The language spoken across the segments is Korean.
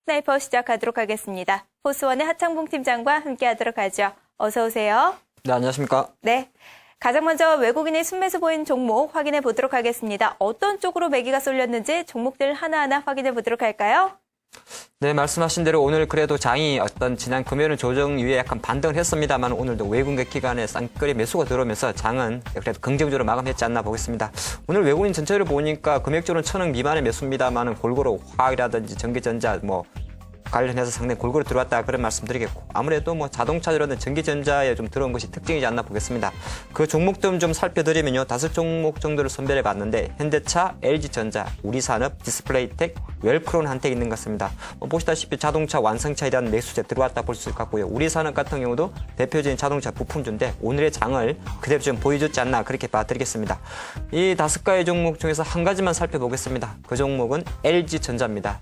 스나이퍼 시작하도록 하겠습니다. 포스원의 하창봉 팀장과 함께하도록 하죠. 어서 오세요. 네, 안녕하십니까. 네. 가장 먼저 외국인의 순매수 보인 종목 확인해 보도록 하겠습니다. 어떤 쪽으로 매기가 쏠렸는지 종목들 하나하나 확인해 보도록 할까요? 네, 말씀하신 대로 오늘 그래도 장이 어떤 지난 금요일은 조정 이후에 약간 반등을 했습니다만 오늘도 외국인 기관에 쌍끌이 매수가 들어오면서 장은 그래도 긍정적으로 마감했지 않나 보겠습니다. 오늘 외국인 전체를 보니까 금액적으로는 1,000억 미만의 매수입니다만 골고루 화학이라든지 전기전자 관련해서 상당히 골고루 들어왔다 그런 말씀드리겠고 아무래도 자동차라든 전기전자에 좀 들어온 것이 특징이지 않나 보겠습니다. 그 종목들 좀 살펴드리면요. 5종목 정도를 선별해 봤는데 현대차, LG전자, 우리산업, 디스플레이텍, 웰크론 한테 있는 것 같습니다. 보시다시피 자동차 완성차에 대한 매수세 들어왔다 볼 수 있을 것 같고요. 우리산업 같은 경우도 대표적인 자동차 부품주인데 오늘의 장을 그대로 좀 보여줬지 않나 그렇게 봐드리겠습니다. 이 5가지 종목 중에서 한 가지만 살펴보겠습니다. 그 종목은 LG전자입니다.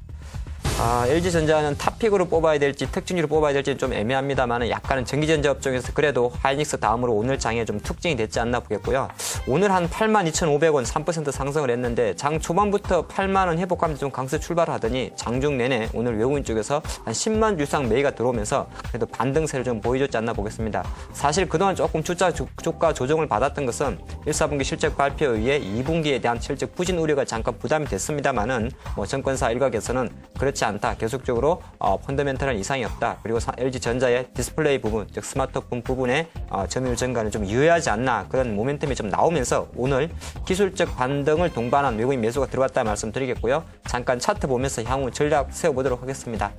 LG전자는 탑픽으로 뽑아야 될지 특징주로 뽑아야 될지 좀 애매합니다만 약간은 전기전자 업종에서 그래도 하이닉스 다음으로 오늘 장에 좀 특징이 됐지 않나 보겠고요. 오늘 한 82,500원 3% 상승을 했는데 장 초반부터 8만 원 회복하면서 좀 강세 출발을 하더니 장중 내내 오늘 외국인 쪽에서 한 10만 주 이상 매기가 들어오면서 그래도 반등세를 좀 보여줬지 않나 보겠습니다. 사실 그동안 조금 주가 조정을 받았던 것은 1, 4분기 실적 발표에 의해 2분기에 대한 실적 부진 우려가 잠깐 부담이 됐습니다만은 정권사 일각에서는 그렇지 않다. 계속적으로 펀더멘털한 이상이 없다. 그리고 LG전자의 디스플레이 부분, 즉 스마트폰 부분의 점유율 증가는 좀 유효하지 않나 그런 모멘텀이 좀 나오면서 오늘 기술적 반등을 동반한 외국인 매수가 들어왔다 말씀드리겠고요. 잠깐 차트 보면서 향후 전략 세워보도록 하겠습니다.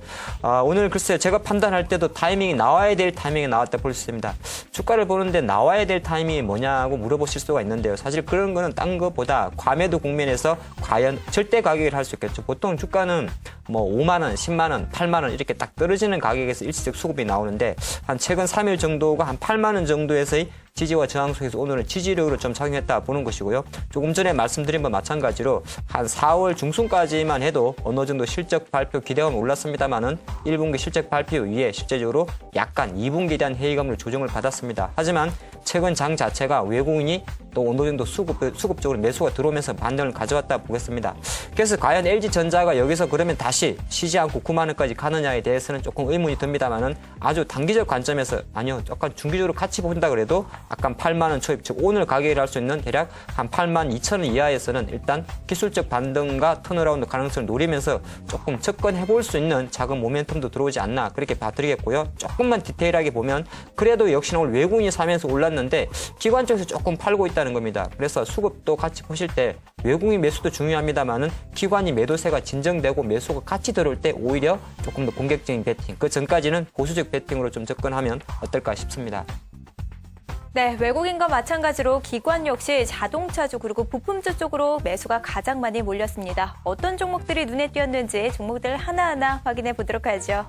오늘 글쎄요. 제가 판단할 때도 타이밍이 나와야 될 타이밍이 나왔다 볼 수 있습니다. 주가를 보는데 나와야 될 타이밍이 뭐냐고 물어보실 수가 있는데요. 사실 그런 거는 딴 것보다 과매도 국면에서 과연 절대 가격을 할 수 있겠죠. 보통 주가는 5만 원, 10만 원, 8만 원 이렇게 딱 떨어지는 가격에서 일시적 수급이 나오는데 한 최근 3일 정도가 한 8만 원 정도에서의 지지와 저항 속에서 오늘은 지지력으로 좀 작용했다 보는 것이고요. 조금 전에 말씀드린 바 마찬가지로 한 4월 중순까지만 해도 어느 정도 실적 발표 기대감은 올랐습니다만은 1분기 실적 발표 이후에 실제적으로 약간 2분기에 대한 회의감을 조정을 받았습니다. 하지만 최근 장 자체가 외국인이 또 어느 정도 수급적으로 매수가 들어오면서 반등을 가져왔다 보겠습니다. 그래서 과연 LG전자가 여기서 그러면 다시 쉬지 않고 9만 원까지 가느냐에 대해서는 조금 의문이 듭니다만은 아주 단기적 관점에서 아니요, 약간 중기적으로 같이 본다 그래도 약간 8만 원 초입, 즉 오늘 가격을 할 수 있는 대략 한 8만 2천 원 이하에서는 일단 기술적 반등과 턴어라운드 가능성을 노리면서 조금 접근해 볼 수 있는 작은 모멘텀도 들어오지 않나 그렇게 봐드리겠고요. 조금만 디테일하게 보면 그래도 역시나 오늘 외국인이 사면서 올랐는데 기관 쪽에서 조금 팔고 있다는 겁니다. 그래서 수급도 같이 보실 때 외국인 매수도 중요합니다만은 기관이 매도세가 진정되고 매수가 같이 들어올 때 오히려 조금 더 공격적인 배팅, 그 전까지는 보수적 배팅으로 좀 접근하면 어떨까 싶습니다. 네, 외국인과 마찬가지로 기관 역시 자동차주 그리고 부품주 쪽으로 매수가 가장 많이 몰렸습니다. 어떤 종목들이 눈에 띄었는지 종목들 하나하나 확인해 보도록 하죠.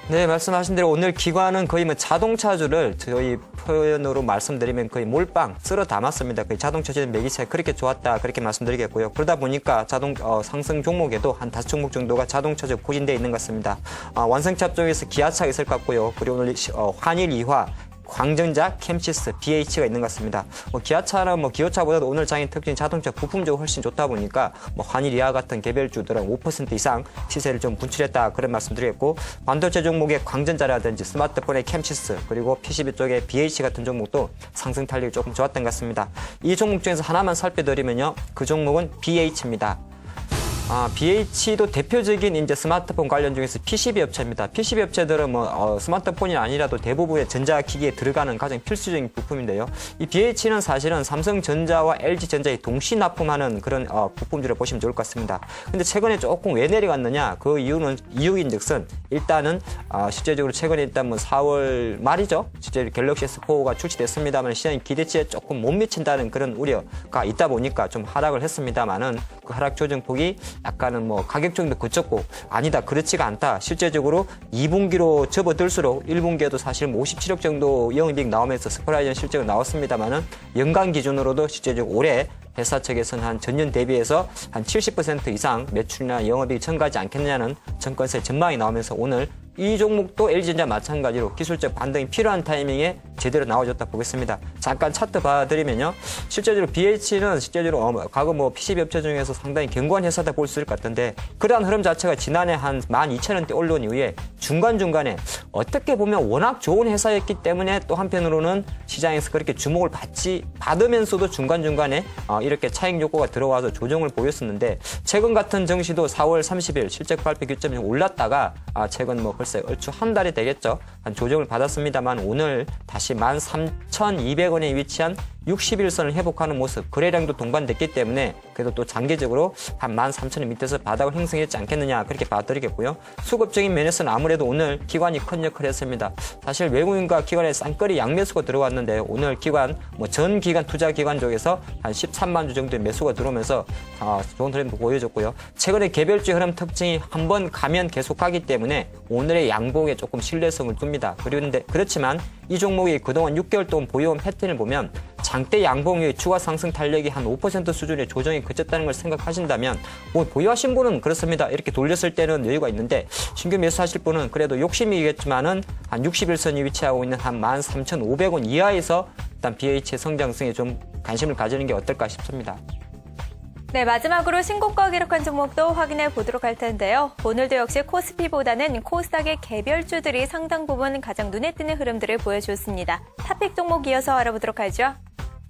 네, 말씀하신 대로 오늘 기관은 거의 자동차주를 저희 표현으로 말씀드리면 거의 몰빵 쓸어 담았습니다. 거의 자동차주의 매기차가 그렇게 좋았다 그렇게 말씀드리겠고요. 그러다 보니까 상승 종목에도 한 5종목 정도가 자동차주 포진되어 있는 것 같습니다. 완성차 쪽에서 기아차가 있을 것 같고요. 그리고 오늘 환일 이화, 광전자, 캠시스, BH가 있는 것 같습니다. 기아차는 기어차보다도 오늘 장의 특징 자동차 부품적으로 훨씬 좋다 보니까 환일이와 같은 개별주들은 5% 이상 시세를 좀 분출했다 그런 말씀드리겠고 반도체 종목의 광전자라든지 스마트폰의 캠시스 그리고 PCB 쪽의 BH 같은 종목도 상승 탄력이 조금 좋았던 것 같습니다. 이 종목 중에서 하나만 살펴드리면요. 그 종목은 BH입니다. BH도 대표적인 이제 스마트폰 관련 중에서 PCB 업체입니다. PCB 업체들은 스마트폰이 아니라도 대부분의 전자기기에 들어가는 가장 필수적인 부품인데요. 이 BH는 사실은 삼성전자와 LG전자에 동시 납품하는 그런 부품들을 보시면 좋을 것 같습니다. 근데 최근에 조금 왜 내려갔느냐? 그 이유인즉슨 일단은 실제적으로 최근에 일단 4월 말이죠. 실제 갤럭시 S4가 출시됐습니다만 시장의 기대치에 조금 못 미친다는 그런 우려가 있다 보니까 좀 하락을 했습니다만은 그 하락 조정폭이 약간은 가격 정도 그쳤고 아니다 그렇지가 않다. 실제적으로 2분기로 접어들수록 1분기에도 사실 57억 정도 영업이익 나오면서 스프라이전 실적은 나왔습니다만은 연간 기준으로도 실제적으로 올해 회사 측에서는 한 전년 대비해서 한 70% 이상 매출이나 영업이익이 증가하지 않겠느냐는 정권사의 전망이 나오면서 오늘 이 종목도 LG전자 마찬가지로 기술적 반등이 필요한 타이밍에 제대로 나와줬다 보겠습니다. 잠깐 차트 봐드리면요. 실제적으로 BH는 실제적으로 과거 뭐 PCB 업체 중에서 상당히 견고한 회사다 볼 수 있을 것 같은데 그러한 흐름 자체가 지난해 한 12,000원대 올라온 이후에 중간중간에 어떻게 보면 워낙 좋은 회사였기 때문에 또 한편으로는 시장에서 그렇게 주목을 받으면서도 중간중간에 이렇게 차익 요구가 들어와서 조정을 보였었는데 최근 같은 정시도 4월 30일 실적 발표 기점이 올랐다가 최근 뭐 글쎄 얼추 한 달이 되겠죠. 한 조정을 받았습니다만 오늘 다시 13,200원에 위치한 60일선을 회복하는 모습, 거래량도 동반됐기 때문에 그래도 또 장기적으로 한 13,000원 밑에서 바닥을 형성했지 않겠느냐 그렇게 봐드리겠고요. 수급적인 면에서는 아무래도 오늘 기관이 큰 역할을 했습니다. 사실 외국인과 기관의 쌍끌이 양매수가 들어왔는데 오늘 기관, 전 기관 투자 기관 쪽에서 한 13만 주 정도의 매수가 들어오면서 좋은 흐름도 보여줬고요. 최근에 개별주의 흐름 특징이 한번 가면 계속 가기 때문에 오늘의 양봉에 조금 신뢰성을 둡니다. 그렇지만 이 종목이 그동안 6개월 동안 보여온 패턴을 보면 장대 양봉의 추가 상승 탄력이 한 5% 수준의 조정이 그쳤다는 걸 생각하신다면 보유하신 분은 그렇습니다. 이렇게 돌렸을 때는 여유가 있는데 신규 매수하실 분은 그래도 욕심이겠지만은 한 60일선이 위치하고 있는 한 13,500원 이하에서 일단 BH의 성장성에 좀 관심을 가지는 게 어떨까 싶습니다. 네, 마지막으로 신고가 기록한 종목도 확인해 보도록 할 텐데요. 오늘도 역시 코스피보다는 코스닥의 개별주들이 상당 부분 가장 눈에 띄는 흐름들을 보여줬습니다. 탑픽 종목 이어서 알아보도록 하죠.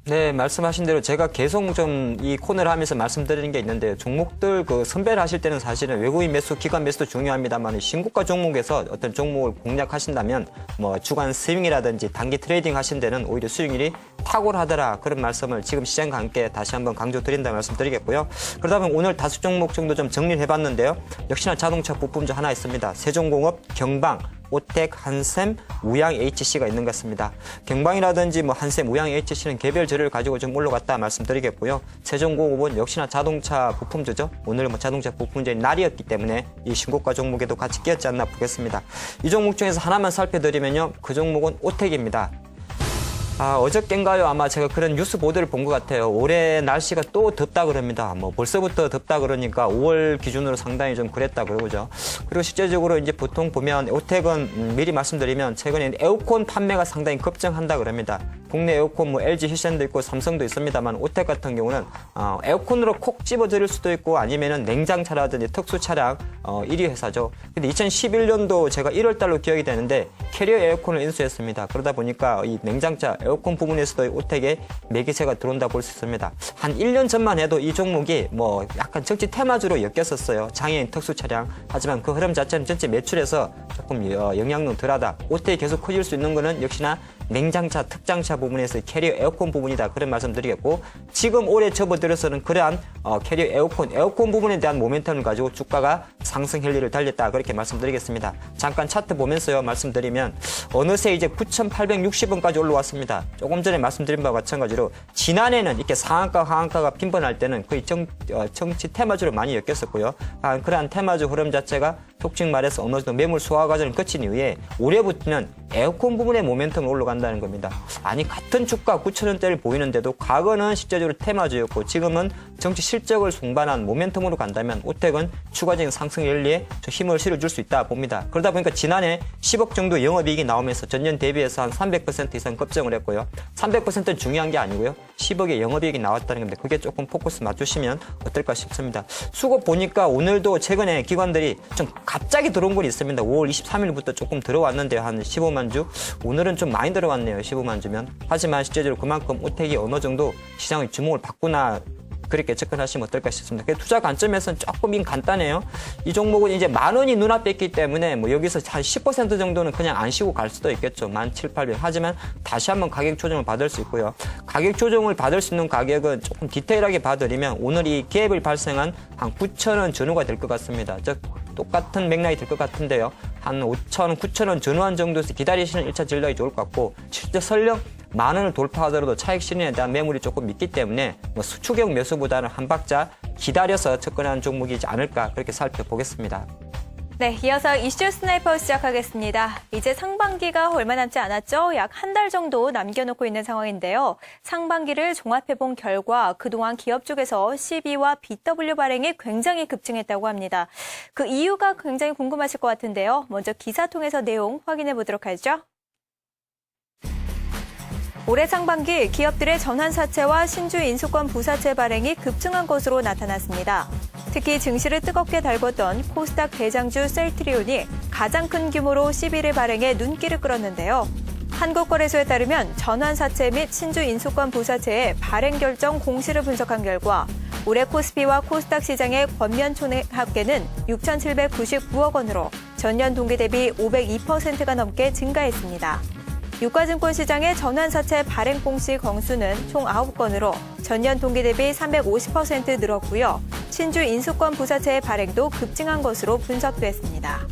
네, 말씀하신 대로 제가 계속 좀 이 코너를 하면서 말씀드리는 게 있는데 종목들 선별을 하실 때는 사실은 외국인 매수, 기관 매수도 중요합니다만 신고가 종목에서 어떤 종목을 공략하신다면 주간 스윙이라든지 단기 트레이딩 하신 데는 오히려 수익률이 탁월하더라 그런 말씀을 지금 시장과 함께 다시 한번 강조드린다 말씀드리겠고요. 그러다 보면 오늘 5종목 정도 좀 정리를 해봤는데요. 역시나 자동차 부품주 하나 있습니다. 세종공업, 경방, 오텍, 한샘, 우양 HC가 있는 것 같습니다. 경방이라든지 한샘, 우양 HC는 개별 재료를 가지고 좀 올라갔다 말씀드리겠고요. 세종공업은 역시나 자동차 부품주죠. 오늘 자동차 부품주의 날이었기 때문에 이 신고가 종목에도 같이 끼었지 않나 보겠습니다. 이 종목 중에서 하나만 살펴드리면요. 그 종목은 오텍입니다. 어저께인가요? 아마 제가 그런 뉴스 보도를 본 것 같아요. 올해 날씨가 또 덥다 그럽니다. 벌써부터 덥다 그러니까 5월 기준으로 상당히 좀 그랬다 그러죠. 그리고 실제적으로 이제 보통 보면 오텍은 미리 말씀드리면 최근에 에어컨 판매가 상당히 급증한다 그럽니다. 국내 에어컨 LG 히센도 있고 삼성도 있습니다만 오텍 같은 경우는 에어컨으로 콕 집어드릴 수도 있고 아니면은 냉장차라든지 특수 차량 1위 회사죠. 근데 2011년도 제가 1월 달로 기억이 되는데 캐리어 에어컨을 인수했습니다. 그러다 보니까 이 냉장차 에어컨 부분에서도 오텍에 매기세가 들어온다 볼 수 있습니다. 한 1년 전만 해도 이 종목이 약간 정치 테마주로 엮였었어요. 장애인 특수 차량. 하지만 그 흐름 자체는 전체 매출에서 조금 영향은 덜하다. 오텍이 계속 커질 수 있는 거는 역시나 냉장차, 특장차 부분에서 캐리어 에어컨 부분이다. 그런 말씀 드리겠고 지금 올해 접어들어서는 그러한 캐리어 에어컨 부분에 대한 모멘텀을 가지고 주가가 상승 랠리를 달렸다. 그렇게 말씀드리겠습니다. 잠깐 차트 보면서요. 말씀드리면 어느새 이제 9,860원까지 올라왔습니다. 조금 전에 말씀드린 바와 마찬가지로 지난해는 이렇게 상한가, 하한가가 빈번할 때는 거의 정치 테마주로 많이 엮였었고요. 그러한 테마주 흐름 자체가 속칭 말해서 어느 정도 매물 소화 과정을 거친 이후에 올해부터는 에어컨 부분의 모멘텀을 올라간다는 겁니다. 아니 같은 주가 9,000원대를 보이는데도 과거는 실제적으로 테마주였고 지금은 정치 실적을 동반한 모멘텀으로 간다면 오텍은 추가적인 상승 랠리에 힘을 실어줄 수 있다 봅니다. 그러다 보니까 지난해 10억 정도 영업이익이 나오면서 전년 대비해서 한 300% 이상 급증을 했고요. 300%는 중요한 게 아니고요. 10억의 영업이익이 나왔다는 겁니다. 그게 조금 포커스 맞추시면 어떨까 싶습니다. 수급 보니까 오늘도 최근에 기관들이 좀 갑자기 들어온 건 있습니다. 5월 23일부터 조금 들어왔는데 한 15만 주. 오늘은 좀 많이 들어왔네요. 15만 주면. 하지만 실제적으로 그만큼 오텍이 어느 정도 시장의 주목을 받구나. 그렇게 접근하시면 어떨까 싶습니다. 투자 관점에서는 조금 간단해요. 이 종목은 이제 10,000원이 눈앞에 있기 때문에 여기서 한 10% 정도는 그냥 안 쉬고 갈 수도 있겠죠. 17,800원. 하지만 다시 한번 가격 조정을 받을 수 있고요. 가격 조정을 받을 수 있는 가격은 조금 디테일하게 봐드리면 오늘 이 갭을 발생한 한 9,000원 전후가 될 것 같습니다. 즉 똑같은 맥락이 될 것 같은데요. 한 5,000원, 9,000원 전후한 정도에서 기다리시는 1차 전략이 좋을 것 같고 실제 설령 10,000원을 돌파하더라도 차익 실현에 대한 매물이 조금 있기 때문에 수축형 매수보다는 한 박자 기다려서 접근하는 종목이지 않을까 그렇게 살펴보겠습니다. 네, 이어서 이슈 스나이퍼 시작하겠습니다. 이제 상반기가 얼마 남지 않았죠? 약 한 달 정도 남겨놓고 있는 상황인데요. 상반기를 종합해본 결과 그동안 기업 쪽에서 CB와 BW 발행이 굉장히 급증했다고 합니다. 그 이유가 굉장히 궁금하실 것 같은데요. 먼저 기사 통해서 내용 확인해 보도록 하죠. 올해 상반기 기업들의 전환사채와 신주 인수권 부사채 발행이 급증한 것으로 나타났습니다. 특히 증시를 뜨겁게 달궜던 코스닥 대장주 셀트리온이 가장 큰 규모로 CB를 발행해 눈길을 끌었는데요. 한국거래소에 따르면 전환사채 및 신주 인수권 부사채의 발행 결정 공시를 분석한 결과 올해 코스피와 코스닥 시장의 권면 총액 합계는 6,799억 원으로 전년 동기 대비 502%가 넘게 증가했습니다. 유가증권 시장의 전환사채 발행 공시 건수는 총 9건으로 전년 동기 대비 350% 늘었고요. 신주 인수권 부사채의 발행도 급증한 것으로 분석됐습니다.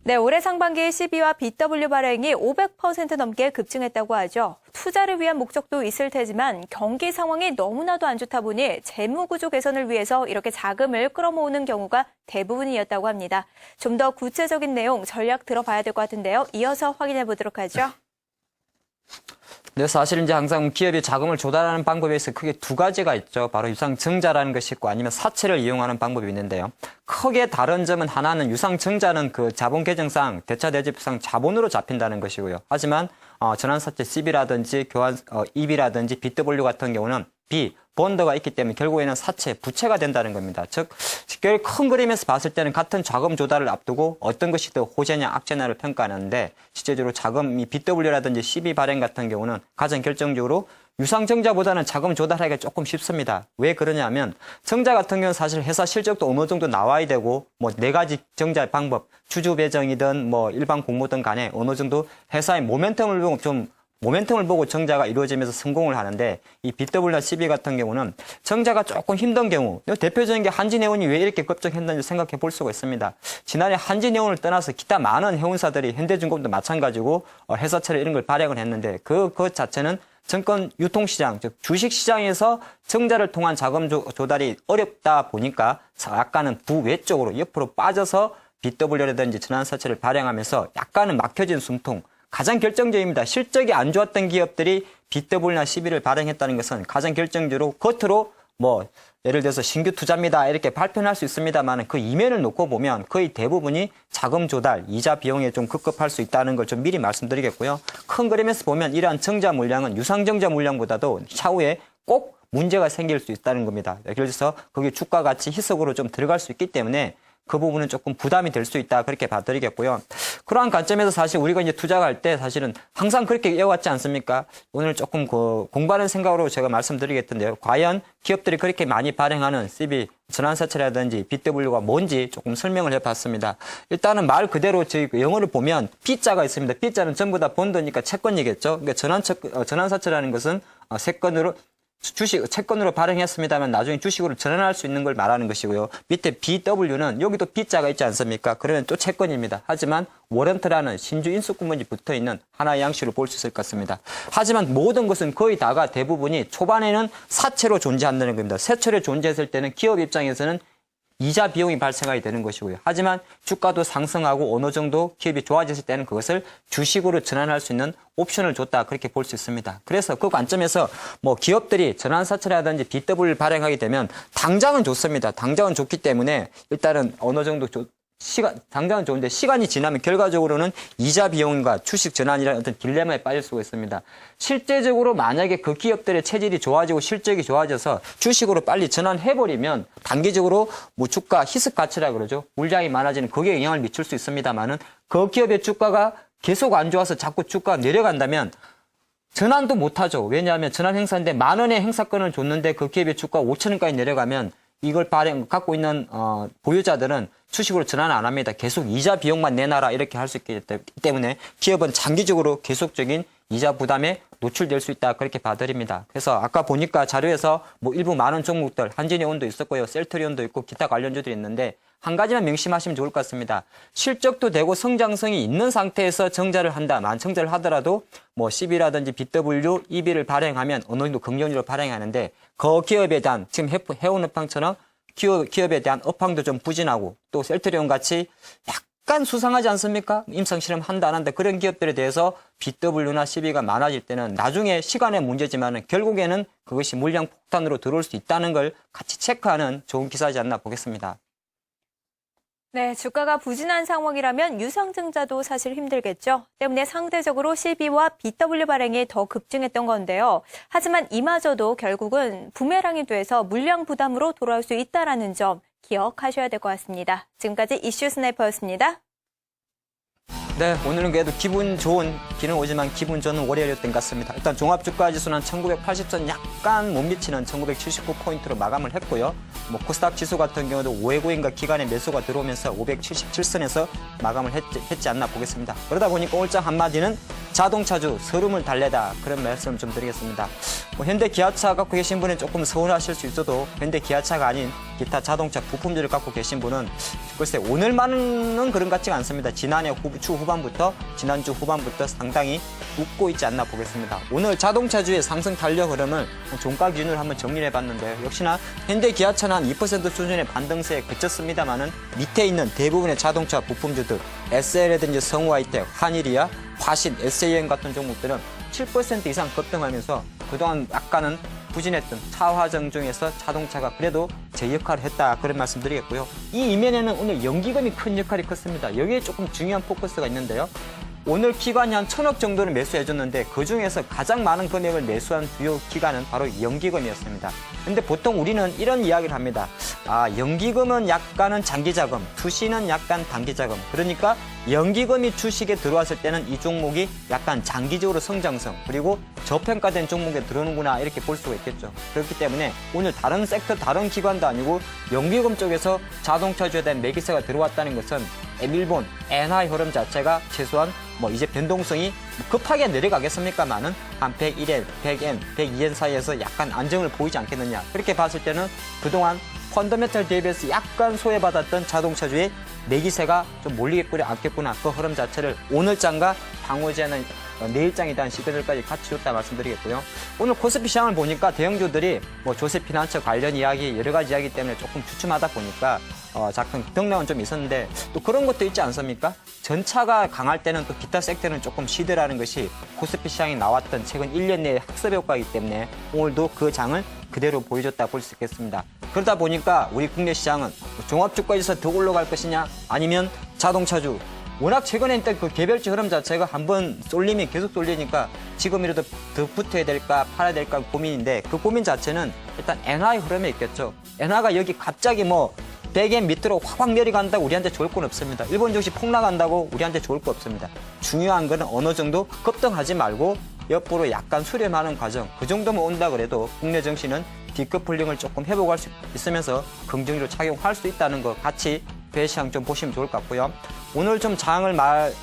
네, 올해 상반기 CB와 BW 발행이 500% 넘게 급증했다고 하죠. 투자를 위한 목적도 있을 테지만 경기 상황이 너무나도 안 좋다 보니 재무구조 개선을 위해서 이렇게 자금을 끌어모으는 경우가 대부분이었다고 합니다. 좀 더 구체적인 내용 전략 들어봐야 될 것 같은데요. 이어서 확인해 보도록 하죠. 네, 사실 이제 항상 기업이 자금을 조달하는 방법에서 크게 두 가지가 있죠. 바로 유상증자라는 것이 있고 아니면 사채를 이용하는 방법이 있는데요. 크게 다른 점은 하나는 유상증자는 그 자본 계정상 대차대조상 자본으로 잡힌다는 것이고요. 하지만 전환사채 CB라든지 교환 EB라든지 BW 같은 경우는 본드가 있기 때문에 결국에는 사채, 부채가 된다는 겁니다. 즉, 큰 그림에서 봤을 때는 같은 자금 조달을 앞두고 어떤 것이 더 호재냐 악재냐를 평가하는데 실제적으로 자금이 BW라든지 CB 발행 같은 경우는 가장 결정적으로 유상증자보다는 자금 조달하기가 조금 쉽습니다. 왜 그러냐면 증자 같은 경우는 사실 회사 실적도 어느 정도 나와야 되고 뭐 네 가지 증자 방법, 주주 배정이든 뭐 일반 공모든 간에 어느 정도 회사의 모멘텀을 보고 정자가 이루어지면서 성공을 하는데 이 BW나 CB 같은 경우는 정자가 조금 힘든 경우 대표적인 게 한진해운이 왜 이렇게 급증했는지 생각해 볼 수가 있습니다. 지난해 한진해운을 떠나서 기타 많은 해운사들이 현대중공업도 마찬가지고 회사채를 이런 걸 발행을 했는데 그 자체는 증권 유통시장, 즉 주식시장에서 정자를 통한 자금 조달이 어렵다 보니까 약간은 부외적으로 옆으로 빠져서 BW라든지 전환사채를 발행하면서 약간은 막혀진 숨통, 가장 결정적입니다. 실적이 안 좋았던 기업들이 BW나 CB를 발행했다는 것은 가장 결정적으로 겉으로 예를 들어서 신규 투자입니다 이렇게 발표는 할 수 있습니다만 그 이면을 놓고 보면 거의 대부분이 자금 조달, 이자 비용에 좀 급급할 수 있다는 걸 좀 미리 말씀드리겠고요. 큰 그림에서 보면 이러한 정자 물량은 유상정자 물량보다도 차후에 꼭 문제가 생길 수 있다는 겁니다. 예를 들어서 거기 주가 가치 희석으로 좀 들어갈 수 있기 때문에 그 부분은 조금 부담이 될 수 있다 그렇게 봐드리겠고요. 그러한 관점에서 사실 우리가 이제 투자할 때 사실은 항상 그렇게 이어왔지 않습니까? 오늘 조금 공부하는 생각으로 제가 말씀드리겠던데요. 과연 기업들이 그렇게 많이 발행하는 CB 전환사채라든지 BW가 뭔지 조금 설명을 해봤습니다. 일단은 말 그대로 저희 영어를 보면 B자가 있습니다. B자는 전부 다 본드니까 채권이겠죠. 그러니까 전환사채라는 것은 채권으로 발행했습니다만 나중에 주식으로 전환할 수 있는 걸 말하는 것이고요. 밑에 BW는 여기도 B자가 있지 않습니까? 그러면 또 채권입니다. 하지만 워런트라는 신주 인수권문이 붙어있는 하나의 양식으로 볼 수 있을 것 같습니다. 하지만 모든 것은 거의 다가 대부분이 초반에는 사채로 존재한다는 겁니다. 사채로 존재했을 때는 기업 입장에서는 이자 비용이 발생하게 되는 것이고요. 하지만 주가도 상승하고 어느 정도 기업이 좋아졌을 때는 그것을 주식으로 전환할 수 있는 옵션을 줬다 그렇게 볼 수 있습니다. 그래서 그 관점에서 기업들이 전환사채라든지 BW를 발행하게 되면 당장은 좋습니다. 당장은 좋기 때문에 일단은 어느 정도 당장은 좋은데 시간이 지나면 결과적으로는 이자 비용과 주식 전환이라는 어떤 딜레마에 빠질 수가 있습니다. 실제적으로 만약에 그 기업들의 체질이 좋아지고 실적이 좋아져서 주식으로 빨리 전환해버리면 단기적으로 주가 희석 가치라 그러죠. 물량이 많아지는 거기에 영향을 미칠 수 있습니다만은 그 기업의 주가가 계속 안 좋아서 자꾸 주가가 내려간다면 전환도 못하죠. 왜냐하면 전환 행사인데 10,000원의 행사권을 줬는데 그 기업의 주가가 5,000원까지 내려가면 이걸 갖고 있는 보유자들은 주식으로 전환 안 합니다. 계속 이자 비용만 내놔라 이렇게 할 수 있기 때문에 기업은 장기적으로 계속적인 이자 부담에 노출될 수 있다 그렇게 봐드립니다. 그래서 아까 보니까 자료에서 일부 많은 종목들 한진해운도 있었고요. 셀트리온도 있고 기타 관련주들이 있는데 한 가지만 명심하시면 좋을 것 같습니다. 실적도 되고 성장성이 있는 상태에서 정자를 한다. 정자를 하더라도 CB라든지 BW, EB를 발행하면 어느 정도 긍정적으로 발행하는데 그 기업에 대한 지금 해운업황처럼 기업에 대한 업황도 좀 부진하고 또 셀트리온 같이 약간 수상하지 않습니까? 임상 실험 한다 안 한다 그런 기업들에 대해서 BW나 CB가 많아질 때는 나중에 시간의 문제지만 결국에는 그것이 물량 폭탄으로 들어올 수 있다는 걸 같이 체크하는 좋은 기사이지 않나 보겠습니다. 네, 주가가 부진한 상황이라면 유상증자도 사실 힘들겠죠. 때문에 상대적으로 CB와 BW 발행이 더 급증했던 건데요. 하지만 이마저도 결국은 부메랑이 돼서 물량 부담으로 돌아올 수 있다는 점 기억하셔야 될 것 같습니다. 지금까지 이슈 스나이퍼였습니다. 네, 오늘은 그래도 기분 좋은, 비는 오지만 기분 좋은 월요일이었던 것 같습니다. 일단 종합주가지수는 1980선 약간 못 미치는 1979포인트로 마감을 했고요. 코스닥 지수 같은 경우도 외국인과 기관의 매수가 들어오면서 577선에서 마감을 했지 않나 보겠습니다. 그러다 보니까 오늘장 한마디는 자동차주 서름을 달래다 그런 말씀을 좀 드리겠습니다. 현대 기아차 갖고 계신 분은 조금 서운하실 수 있어도 현대 기아차가 아닌 기타 자동차 부품들을 갖고 계신 분은 글쎄 오늘만은 그런 것 같지가 않습니다. 지난주 후반부터 상당히 웃고 있지 않나 보겠습니다. 오늘 자동차주의 상승 탄력 흐름을 종가 기준으로 한번 정리를 해봤는데 역시나 현대 기아차는 한 2% 수준의 반등세에 그쳤습니다만은 밑에 있는 대부분의 자동차 부품주들 SL이라든지 성우하이텍, 한일이야, 화신, SAM 같은 종목들은 7% 이상 급등하면서 그동안 약간은 부진했던 차화정 중에서 자동차가 그래도 제 역할을 했다 그런 말씀 드리겠고요. 이 이면에는 오늘 연기금이 큰 역할이 컸습니다. 여기에 조금 중요한 포커스가 있는데요. 오늘 기관이 한 1,000억 정도를 매수해줬는데 그중에서 가장 많은 금액을 매수한 주요 기관은 바로 연기금이었습니다. 근데 보통 우리는 이런 이야기를 합니다. 연기금은 약간은 장기자금, 투시는 약간 단기자금. 그러니까 연기금이 주식에 들어왔을 때는 이 종목이 약간 장기적으로 성장성 그리고 저평가된 종목에 들어오는구나 이렇게 볼 수가 있겠죠. 그렇기 때문에 오늘 다른 섹터, 다른 기관도 아니고 연기금 쪽에서 자동차주에 대한 매기세가 들어왔다는 것은 일본 엔화의 흐름 자체가 최소한 이제 변동성이 급하게 내려가겠습니까만은 한 101엔, 100엔, 102엔 사이에서 약간 안정을 보이지 않겠느냐. 그렇게 봤을 때는 그동안 펀더멘털 대비해서 약간 소외받았던 자동차주의 매기세가 좀 몰리겠구나 않겠구나. 그 흐름 자체를 오늘장과 방어제는 내일장에 대한 시그널까지 같이 줬다 말씀드리겠고요. 오늘 코스피 시장을 보니까 대형주들이 조세피난처 관련 이야기 여러 가지 이야기 때문에 조금 주춤하다 보니까 작은 등락은 좀 있었는데 또 그런 것도 있지 않습니까? 전차가 강할 때는 또 기타 섹터는 조금 쉬더라는 것이 코스피 시장에 나왔던 최근 1년 내의 학습 효과이기 때문에 오늘도 그 장을 그대로 보여줬다 볼 수 있겠습니다. 그러다 보니까 우리 국내 시장은 종합주가에서 더 올라갈 것이냐 아니면 자동차주 워낙 최근에 일단 그 개별주 흐름 자체가 한번 쏠림이 계속 쏠리니까 지금이라도 더 붙어야 될까 팔아야 될까 고민인데 그 고민 자체는 일단 엔화의 흐름에 있겠죠. 엔화가 여기 갑자기 100엔 밑으로 확 내려간다고 우리한테 좋을 건 없습니다. 일본 증시 폭락한다고 우리한테 좋을 거 없습니다. 중요한 거는 어느 정도 급등하지 말고 옆으로 약간 수렴하는 과정 그 정도면 온다 그래도 국내 증시는 디커플링을 조금 회복할 수 있으면서 긍정적으로 착용할 수 있다는 거 같이 배시장 좀 보시면 좋을 것 같고요. 오늘 좀 장을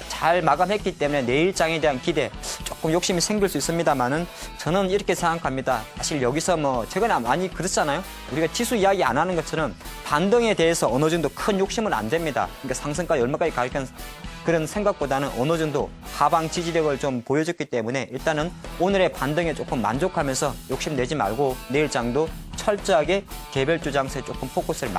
잘 마감했기 때문에 내일 장에 대한 기대 조금 욕심이 생길 수 있습니다만은 저는 이렇게 생각합니다. 사실 여기서 최근에 많이 그렇잖아요. 우리가 지수 이야기 안 하는 것처럼 반등에 대해서 어느 정도 큰 욕심은 안 됩니다. 그러니까 상승까지 얼마까지 갈까 그런 생각보다는 어느 정도 하방 지지력을 좀 보여줬기 때문에 일단은 오늘의 반등에 조금 만족하면서 욕심 내지 말고 내일 장도 철저하게 개별주 장세에 조금 포커스를